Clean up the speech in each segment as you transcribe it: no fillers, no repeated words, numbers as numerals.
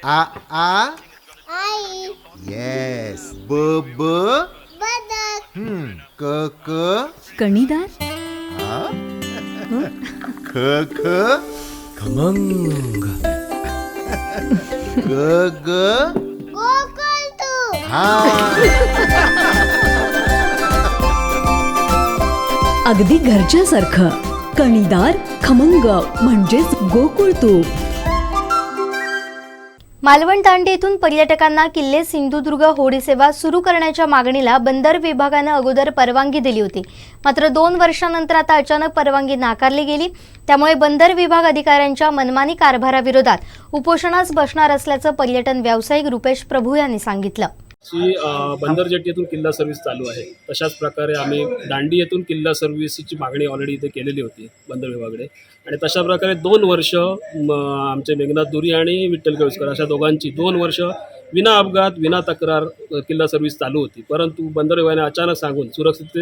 आ आ आई. Yes. ब ब बदक. क क कणीदार. आ ख ख खमंग. ग ग कोकण तू. हा. अगदी घरच्यासारखं. कणीदार खमंग म्हणजेच गोकुळ तूप. मालवण तांडे येथून पर्यटकांना किल्ले सिंधुदुर्ग होडी सेवा सुरू करण्याच्या मागणीला बंदर विभागानं अगोदर परवानगी दिली होती. मात्र 2 वर्षांनंतर आता अचानक परवानगी नाकारली गेली. त्यामुळे बंदर विभाग अधिकाऱ्यांच्या मनमानी कारभाराविरोधात उपोषणास बसणार असल्याचं पर्यटन व्यावसायिक रुपेश प्रभू यांनी सांगितलं. बंदर जेटी येथून किल्ला सर्व्हिस चालू आहे. तशाच प्रकारे आम्ही दांडी येथून किल्ला सर्व्हिसची मागणी ऑलरेडी इथे केलेली होती बंदर विभागाकडे. आणि तशा प्रकारे 2 वर्ष आमचे मेघनाथ दुरी आणि विठ्ठल केळुसकर अशा दोघांची 2 वर्ष विना अपघात विना तक्रार किल्ला सर्व्हिस चालू होती. परंतु बंदर विभागाने अचानक सांगून सुरक्षित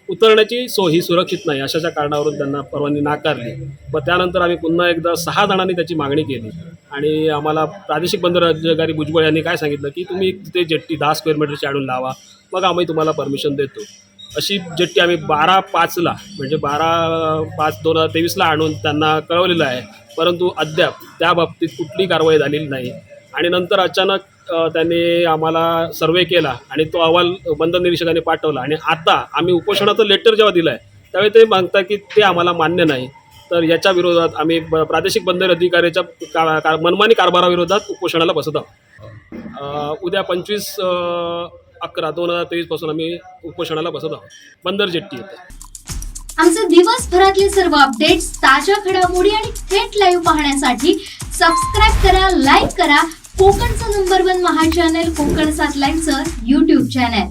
उतरण्याची ही सुरक्षित नाही अशाच्या कारणावरून त्यांना परवानगी नाकारली. मग त्यानंतर आम्ही पुन्हा एकदा 6 जणांनी त्याची मागणी केली. आणि आम्हाला प्रादेशिक बंदर अधिकारी भुजबळ यांनी काय सांगितलं की तुम्ही तिथे जेट्टी 10 स्क्वेअर मीटरची आणून लावा, मग आम्ही तुम्हाला परमिशन देतो. अशी जेट्टी आम्ही 12/5ला म्हणजे 12/5/2023ला आणून त्यांना कळवलेलं आहे. परंतु अद्याप त्या बाबतीत कुठली कारवाई झालेली नाही. आणि नंतर अचानक त्यांनी आम्हाला सर्वे केला आणि तो अहवाल बंदर निरीक्षकांनी पाठवला. आणि आता आम्ही उपोषणाचं लेटर जेव्हा दिलं आहे त्यावेळी ते सांगता की ते आम्हाला मान्य नाही. तर याच्या विरोधात आम्ही प्रादेशिक बंदर अधिकाऱ्याच्या मनमानी कारभाराविरोधात उपोषणाला बसत आहोत. उद्या 25/11/2023 पासून आम्ही उपोषणाला बसत आहोत बंदर जेट्टी येथे. आमचे दिवसभरातले सर्व अपडेट्स, ताज्या घडामोडी आणि थेट लाईव्ह पाहण्यासाठी सबस्क्राईब करा, लाईक करा कोकणचं नंबर 1 महा चॅनल कोकणसाद लाईव्हचं YouTube चॅनल.